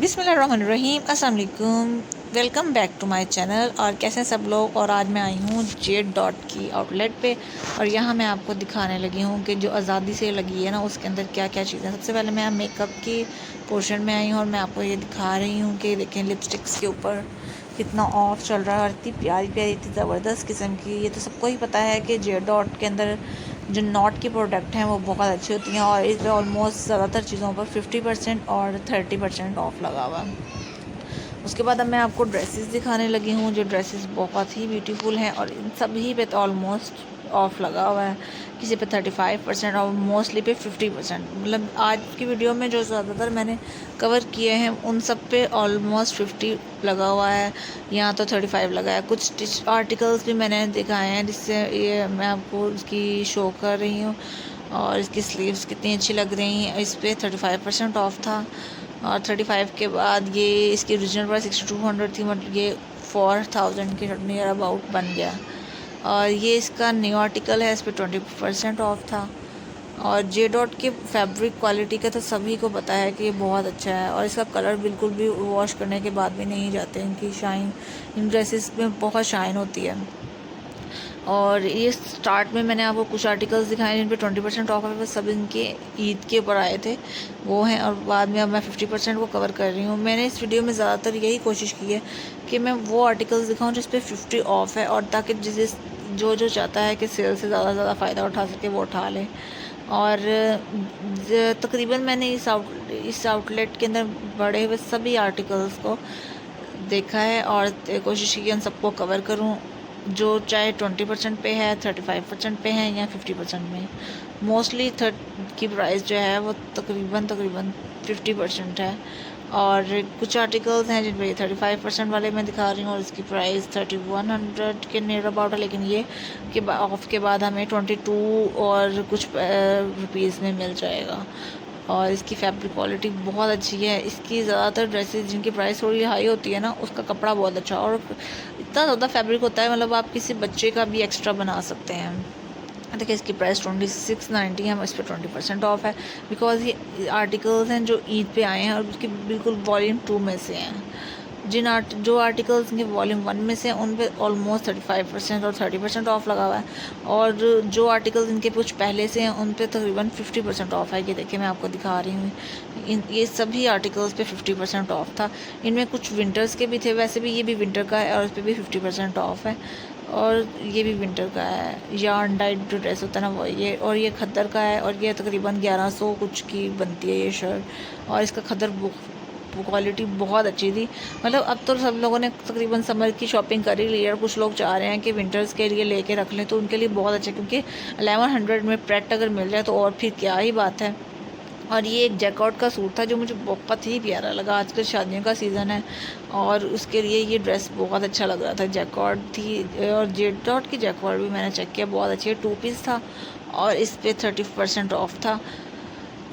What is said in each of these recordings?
बिस्मिल्लाहिर्रहमानिर्रहीम, अस्सलाम वालेकुम। Welcome back to my channel. और कैसे हैं सब लोग। और आज मैं आई हूँ जेड डॉट की आउटलेट पे और यहाँ मैं आपको दिखाने लगी हूँ कि जो आज़ादी से लगी है ना उसके अंदर क्या क्या चीज़ें। सबसे पहले मैं मेकअप की पोर्शन में आई हूँ और मैं आपको ये दिखा रही हूँ कि देखें लिपस्टिक्स के ऊपर कितना ऑफ चल रहा है और इतनी प्यारी प्यारी इतनी ज़बरदस्त किस्म की। ये तो सबको ही पता है कि जेड डॉट के अंदर जो नॉट की प्रोडक्ट हैं वो बहुत अच्छी होती हैं और इस पर ऑलमोस्ट ज़्यादातर चीज़ों पर 50% और 30% ऑफ लगा हुआ है। उसके बाद अब मैं आपको ड्रेसेस दिखाने लगी हूँ जो ड्रेसेस बहुत ही ब्यूटीफुल हैं और इन सभी पे तो ऑलमोस्ट ऑफ लगा हुआ है। किसी पे 35% और मोस्टली पे 50%। मतलब आज की वीडियो में जो ज़्यादातर मैंने कवर किए हैं उन सब पे ऑलमोस्ट 50 लगा हुआ है, यहाँ तो 35 लगा है। कुछ आर्टिकल्स भी मैंने दिखाए हैं जिससे ये मैं आपको उसकी शो कर रही हूँ। और इसकी स्लीव्स कितनी अच्छी लग रही हैं। इस पर 35% ऑफ था और 35 के बाद ये इसकी ओरिजिनल प्राइस 6200 थी, मतलब ये 4000 के नियर अबाउट बन गया। और ये इसका न्यू आर्टिकल है, इस पर 20% ऑफ था। और जे डॉट के फैब्रिक क्वालिटी का तो सभी को पता है कि ये बहुत अच्छा है और इसका कलर बिल्कुल भी वॉश करने के बाद भी नहीं जाते। इनकी शाइन, इन ड्रेसेस में बहुत शाइन होती है। और ये स्टार्ट में मैंने आपको कुछ आर्टिकल्स दिखाए जिन पे 20% ऑफ है, वो सब इनके ईद के ऊपर आए थे वो हैं। और बाद में अब मैं 50% को कवर कर रही हूँ। मैंने इस वीडियो में ज़्यादातर यही कोशिश की है कि मैं वो आर्टिकल्स दिखाऊँ जिस पे 50 ऑफ है, और ताकि जो चाहता है कि सेल से ज़्यादा फ़ायदा उठा सके वो उठा ले। और तकरीबन मैंने इस आउटलेट के अंदर बढ़े हुए सभी आर्टिकल्स को देखा है और कोशिश की उन सबको कवर करूं, जो चाहे 20% पे है, 35% पे है या 50% में। मोस्टली की प्राइस जो है वो तकरीबन 50% है। और कुछ आर्टिकल्स हैं जिन पर 35% वाले मैं दिखा रही हूँ और इसकी प्राइस 3100 के नियर अबाउट है। लेकिन ये कि ऑफ के बाद हमें 22 और कुछ रुपीज़ में मिल जाएगा। और इसकी फैब्रिक क्वालिटी बहुत अच्छी है। इसकी ज़्यादातर ड्रेसेस जिनकी प्राइस थोड़ी हाई होती है ना, उसका कपड़ा बहुत अच्छा और इतना ज़्यादा फैब्रिक होता है, मतलब आप किसी बच्चे का भी एक्स्ट्रा बना सकते हैं। देखिए इसकी प्राइस 2690 है, इस पर 20% ऑफ है। बिकॉज ये आर्टिकल्स हैं जो ईद पे आए हैं और उसकी बिल्कुल वॉल्यूम 2 में से हैं। जो आर्टिकल्स इनके वॉल्यूम 1 में से हैं उन पे ऑलमोस्ट 35% और 30% ऑफ लगा हुआ है। और जो आर्टिकल्स इनके कुछ पहले से हैं उन पे तकरीबन 50% ऑफ है। ये देखिए मैं आपको दिखा रही हूँ, ये सभी आर्टिकल्स पे 50% ऑफ था। इनमें कुछ विंटर्स के भी थे, वैसे भी ये भी विंटर का है और इस पर भी 50% ऑफ है। और ये भी विंटर का है, यार्न डाइड जो ड्रेस होता है ना वो ये। और ये खद्दर का है और ये तकरीबन 1100 कुछ की बनती है ये शर्ट। और इसका खद्दर क्वालिटी बहुत अच्छी थी। मतलब अब तो सब लोगों ने तकरीबन समर की शॉपिंग कर ही ली है और कुछ लोग चाह रहे हैं कि विंटर्स के लिए लेके रख लें, तो उनके लिए बहुत अच्छा, क्योंकि 1100 में प्रेट अगर मिल जाए तो और फिर क्या ही बात है। और ये एक जैकआउट का सूट था जो मुझे बहुत ही प्यारा लगा। आजकल शादियों का सीज़न है और उसके लिए ये ड्रेस बहुत अच्छा लग रहा था। जैकआउट थी और जेड डॉट की जैकआउट भी मैंने चेक किया, बहुत अच्छी है। 2 पीस था और इस पर 30% ऑफ था।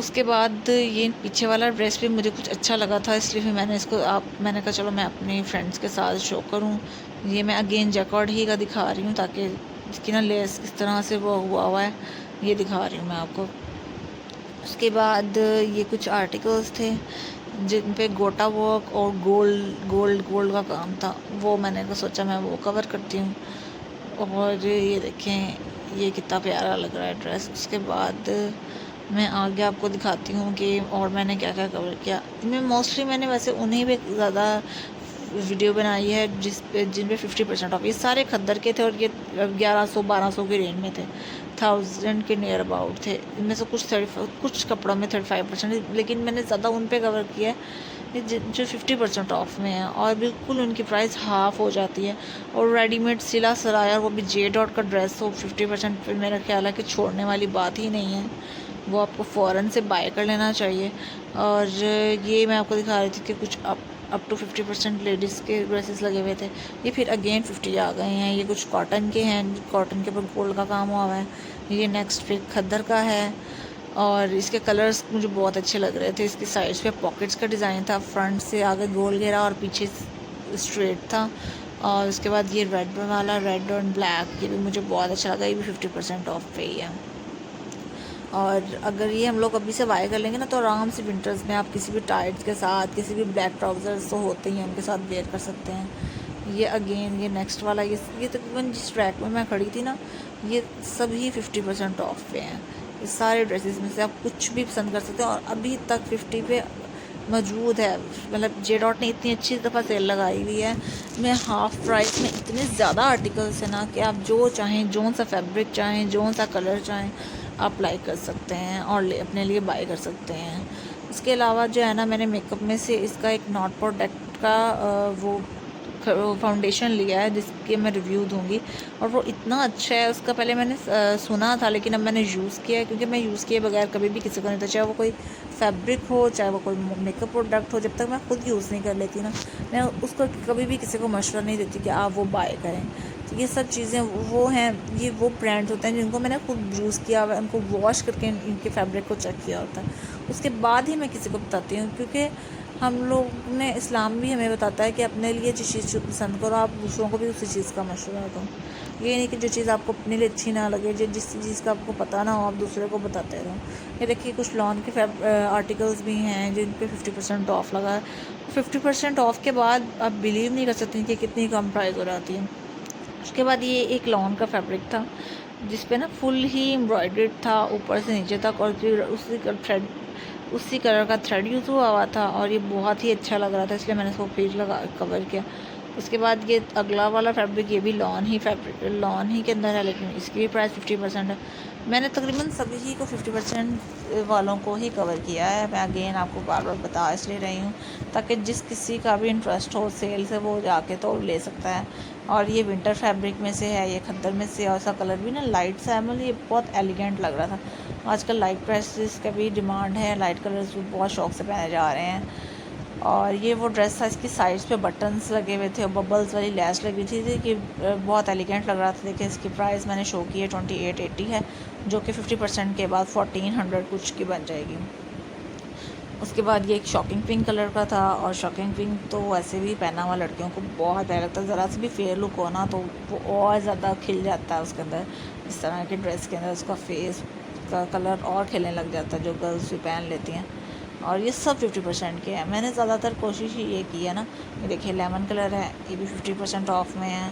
उसके बाद ये पीछे वाला ड्रेस भी मुझे कुछ अच्छा लगा था, इसलिए फिर मैंने कहा चलो मैं अपने फ्रेंड्स के साथ शो करूँ। ये मैं अगेन जैकआउट ही का दिखा रही हूँ ताकि इसकी ना लेस किस तरह से वो हुआ हुआ है ये दिखा रही हूँ मैं आपको। उसके बाद ये कुछ आर्टिकल्स थे जिन पे गोटा वर्क और गोल्ड का काम था, वो मैंने सोचा मैं वो कवर करती हूँ। और ये देखें ये कितना प्यारा लग रहा है ड्रेस। उसके बाद मैं आगे आपको दिखाती हूँ कि और मैंने क्या क्या कवर किया। इनमें मोस्टली मैंने वैसे उन्हीं पे ज़्यादा वीडियो बनाई है जिन पे 50% ऑफ। ये सारे खद्दर के थे और ये 1100-1200 के रेंज में थे, 1000 के नियर अबाउट थे। इनमें से कुछ कपड़ों में 35%, लेकिन मैंने ज़्यादा उन पे कवर किया है जो 50% ऑफ में है और बिल्कुल उनकी प्राइस हाफ़ हो जाती है। और रेडीमेड सिला सराया, वो भी जे डॉट का ड्रेस हो 50% पे, मेरा ख्याल है कि छोड़ने वाली बात ही नहीं है, वो आपको फ़ौरन से बाय कर लेना चाहिए। और ये मैं आपको दिखा रही थी कि कुछ अप टू 50% लेडीज़ के ड्रेसेस लगे हुए थे। ये फिर अगेन 50 आ गए हैं। ये कुछ कॉटन के हैं, कॉटन के ऊपर गोल्ड का काम हुआ है। ये नेक्स्ट फिर खद्दर का है और इसके कलर्स मुझे बहुत अच्छे लग रहे थे। इसकी साइड्स पे पॉकेट्स का डिज़ाइन था, फ्रंट से आगे गोल घेरा और पीछे स्ट्रेट था। और उसके बाद ये रेड वाला, रेड और ब्लैक, ये भी मुझे बहुत अच्छा लगा, ये भी 50% ऑफ पे ही है। और अगर ये हम लोग अभी से बाय कर लेंगे ना तो आराम से विंटर्स में आप किसी भी टाइट्स के साथ, किसी भी ब्लैक ट्राउज़र्स तो होते ही हैं उनके साथ वेयर कर सकते हैं। ये अगेन ये नेक्स्ट वाला ये तकरीबन जिस ट्रैक में मैं खड़ी थी ना, ये सभी 50% ऑफ पे हैं। ये सारे ड्रेसेस में से आप कुछ भी पसंद कर सकते हैं और अभी तक 50 पे मौजूद है। मतलब जे डॉट ने इतनी अच्छी दफ़ा सेल लगाई हुई है, मैं हाफ़ प्राइस में इतने ज़्यादा आर्टिकल्स हैं ना कि आप जो चाहें, जो सा फैब्रिक चाहें, जो सा कलर चाहें आप लाइक कर सकते हैं और अपने लिए बाय कर सकते हैं। इसके अलावा जो है ना, मैंने मेकअप में से इसका एक नॉट प्रोडक्ट का वो फाउंडेशन लिया है जिसके मैं रिव्यू दूंगी, और वो इतना अच्छा है। उसका पहले मैंने सुना था, लेकिन अब मैंने यूज़ किया है, क्योंकि मैं यूज़ किए बगैर कभी भी किसी को नहीं था, चाहे वो कोई फैब्रिक हो, चाहे वो कोई मेकअप प्रोडक्ट हो। जब तक मैं खुद यूज़ नहीं कर लेती ना, मैं उसको कभी भी किसी को मशवरा नहीं देती कि आप वो बाय करें। तो ये सब चीज़ें वो हैं, ये वो ब्रांड्स होते हैं जिनको मैंने खुद यूज़ किया हुआ है, उनको वॉश करके इनके फैब्रिक को चेक किया होता है, उसके बाद ही मैं किसी को बताती हूँ। क्योंकि हम लोग ने, इस्लाम भी हमें बताता है कि अपने लिए जिस चीज़ को पसंद करो आप दूसरों को भी उसी चीज़ का मशवरा दो। ये नहीं कि जो चीज़ आपको अपने लिए अच्छी ना लगे, जिस चीज़ का आपको पता ना हो, आप दूसरे को बताते रहो। ये देखिए कुछ लॉन के आर्टिकल्स भी हैं जिन पे 50% ऑफ़ लगा है। 50% ऑफ़ के बाद आप बिलीव नहीं कर सकते कि कितनी कम प्राइस हो जाती है। उसके बाद ये एक लॉन का फैब्रिक था जिस पे ना फुल ही एम्ब्रॉयडर्ड था ऊपर से नीचे तक, और फिर उसी कलर का थ्रेड यूज़ हुआ था, और ये बहुत ही अच्छा लग रहा था, इसलिए मैंने इसको फिर लगा कवर किया। उसके बाद ये अगला वाला फैब्रिक, ये भी लॉन ही के अंदर है, लेकिन इसकी भी प्राइस 50% है। मैंने तकरीबन सभी को 50% वालों को ही कवर किया है। मैं अगेन आपको बार बार बता इसलिए रही हूँ ताकि जिस किसी का भी इंटरेस्ट हो सेल से वो जाके तो ले सकता है। और ये विंटर फैब्रिक में से है, ये खद्दर में से, और इसका कलर भी ना लाइट सा है, मतलब ये बहुत एलिगेंट लग रहा था। आजकल लाइट ड्रेसेस का भी डिमांड है, लाइट कलर्स भी बहुत शौक से पहने जा रहे हैं। और ये वो ड्रेस था, इसकी साइड्स पे बटन्स लगे हुए थे और बबल्स वाली लैस लगी थी कि बहुत एलिगेंट लग रहा था। देखिए इसकी प्राइस मैंने शो की है 2880 है, जो कि 50% के बाद 1400 कुछ की बन जाएगी। उसके बाद ये एक शॉकिंग पिंक कलर का था, और शॉकिंग पिंक तो वैसे भी पहना हुआ लड़कियों को बहुत प्यारा लगता है। ज़रा से भी फेयर लुक हो ना तो वो और ज़्यादा खिल जाता है उसके अंदर। इस तरह के ड्रेस के अंदर उसका फेस का कलर और खिलने लग जाता है, जो गर्ल्स भी पहन लेती हैं। और ये सब 50% के हैं। मैंने ज़्यादातर कोशिश ही ये की है ना, ये देखिए लेमन कलर है, ये भी 50% ऑफ में है,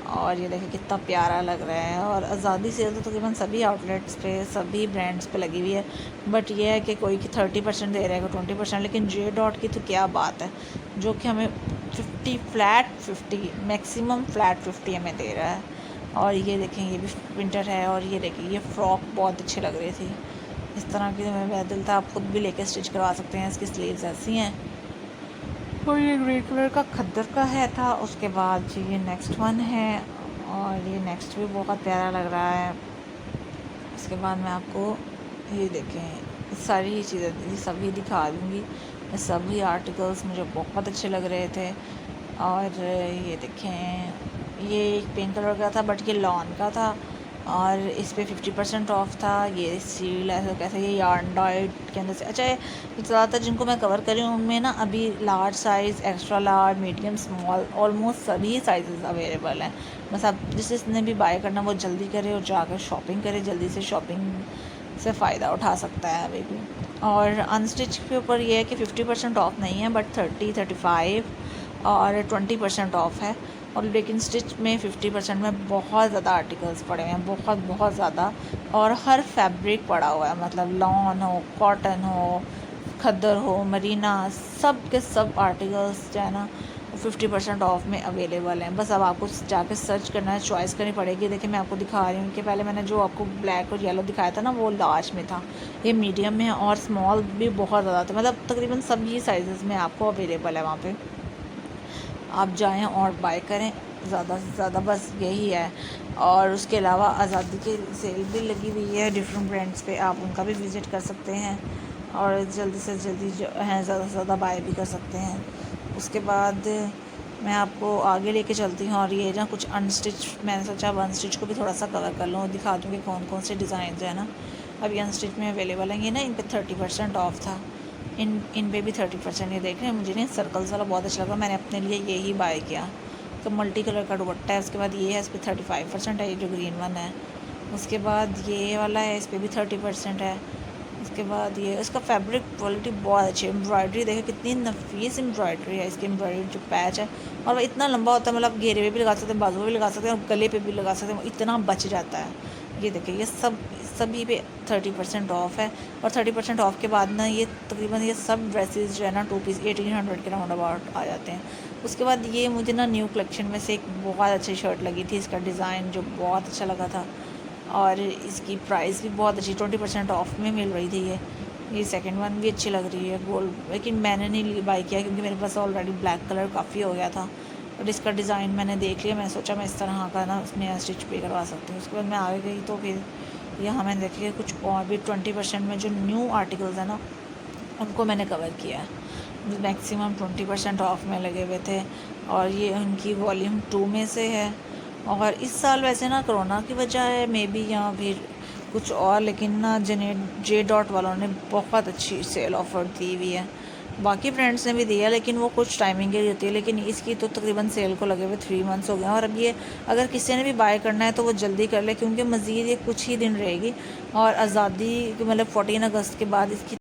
और ये देखिए कितना प्यारा लग रहा है। और आज़ादी सेल तो तकरीबन सभी आउटलेट्स पे, सभी ब्रांड्स पे लगी हुई है, बट ये है कि कोई कि 30% दे रहा है, कोई 20%, लेकिन जे डॉट की तो क्या बात है, जो कि हमें 50 मैक्सिमम फ्लैट 50 हमें दे रहा है। और ये देखें ये भी विंटर है, और ये देखिए ये फ्रॉक बहुत अच्छी लग रही थी, इस तरह की मेरा दिल था। आप खुद भी लेके स्टिच करवा सकते हैं, इसकी स्लीव्स ऐसी हैं। और ये ग्रे कलर का खद्दर का है था। उसके बाद जी ये नेक्स्ट वन है, और ये नेक्स्ट भी बहुत प्यारा लग रहा है। इसके बाद मैं आपको ये देखें सारी ही चीज़ें सभी दिखा दूँगी। ये सभी आर्टिकल्स मुझे बहुत अच्छे लग रहे थे। और ये देखें ये एक पिंक कलर का था, बट ये लॉन का था, और इस पे 50% ऑफ था। ये सील ऐसा कैसे, ये यार्न डाइट के अंदर से, अच्छा ये ज़्यादातर जिनको मैं कवर कर रही हूँ उनमें ना अभी large size, extra large, medium, small, almost सभी साइज़ अवेलेबल हैं। बस आप जिसने भी बाय करना वो जल्दी करे और जाकर शॉपिंग करे, जल्दी से शॉपिंग से फ़ायदा उठा सकता है अभी भी। और अनस्टिच के ऊपर ये है कि 50% ऑफ नहीं है, बट 30, 35 और 20% ऑफ है। और लेकिन स्टिच में 50% में बहुत ज़्यादा आर्टिकल्स पड़े हुए हैं, बहुत ज़्यादा, और हर फैब्रिक पड़ा हुआ है, मतलब लॉन हो, कॉटन हो, खद्दर हो, मरीना, सब के सब आर्टिकल्स जो है ना 50% ऑफ में अवेलेबल हैं। बस अब आपको जाकर सर्च करना है, चॉइस करनी पड़ेगी। देखिए मैं आपको दिखा रही हूँ कि पहले मैंने जो आपको ब्लैक और येलो दिखाया था ना वो लार्ज में था, ये मीडियम में है, और स्मॉल भी बहुत ज़्यादा था, मतलब तकरीबन सभी साइज़ में आपको अवेलेबल है वहाँ पर। आप जाएं और बाय करें ज़्यादा से ज़्यादा, बस यही है। और उसके अलावा आज़ादी की सेल भी लगी हुई है डिफरेंट ब्रांड्स पे, आप उनका भी विज़िट कर सकते हैं, और जल्दी से जल्दी जो है ज़्यादा से ज़्यादा बाय भी कर सकते हैं। उसके बाद मैं आपको आगे लेके चलती हूँ, और ये ना कुछ अनस्टिच, मैंने सोचा अब अनस्टिच को भी थोड़ा सा कवर कर लूँ, दिखा दूँ कि कौन कौन से डिज़ाइन है ना अभी अनस्टिच में अवेलेबल हैं। ये ना इन पर 30% ऑफ था, इन पे भी 30%। ये देख रहे हैं, मुझे नहीं सर्कल्स वाला बहुत अच्छा लगा, मैंने अपने लिए ये ही बाय किया। तो मल्टी कलर का दुपट्टा है। उसके बाद ये है, इस पर 35% है, ये जो ग्रीन वन है। उसके बाद ये वाला है, इस पर भी 30% है। उसके बाद ये इसका फैब्रिक क्वालिटी बहुत अच्छी है। एम्ब्रॉयडरी देखो कितनी नफीस एम्ब्रॉयडरी है इसकी। एम्ब्रॉयडरी जो पैच है और वो इतना लंबा होता है, मतलब घेरे में भी लगा सकते हैं, बाजू में भी लगा सकते हैं और गले पे भी लगा सकते हैं, इतना बच जाता है। ये देखिए ये सभी पे 30% ऑफ है। और 30% ऑफ के बाद ना ये तकरीबन ये सब ड्रेसेस जो है ना 2 पीस 1800 के राउंड अबाउट आ जाते हैं। उसके बाद ये मुझे ना न्यू कलेक्शन में से एक बहुत अच्छी शर्ट लगी थी, इसका डिज़ाइन जो बहुत अच्छा लगा था और इसकी प्राइस भी बहुत अच्छी 20% ऑफ में मिल रही थी। ये सेकंड वन भी अच्छी लग रही है गोल्ड, लेकिन मैंने नहीं बाई किया क्योंकि मेरे पास ऑलरेडी ब्लैक कलर काफ़ी हो गया था। और इसका डिज़ाइन मैंने देख लिया, मैंने सोचा मैं इस तरह का ना उसमें स्टिच पे करवा सकती हूँ। उसके बाद मैं आगे गई तो फिर यहाँ मैंने देख लिया कुछ और भी 20% में जो न्यू आर्टिकल्स हैं ना उनको मैंने कवर किया है। मैक्सिमम 20% ऑफ में लगे हुए थे और ये उनकी वॉल्यूम 2 में से है। और इस साल वैसे ना कोरोना की वजह है मे बी या फिर कुछ और, लेकिन ना जे डॉट वालों ने बहुत अच्छी सेल ऑफ़र दी हुई है। बाकी ब्रांड्स ने भी दिया लेकिन वो कुछ टाइमिंग के लिए होती है, लेकिन इसकी तो तकरीबन सेल को लगे हुए 3 मंथ्स हो गए हैं। और अब ये अगर किसी ने भी बाय करना है तो वो जल्दी कर ले क्योंकि मज़ीद ये कुछ ही दिन रहेगी और आज़ादी मतलब 14 अगस्त के बाद इसकी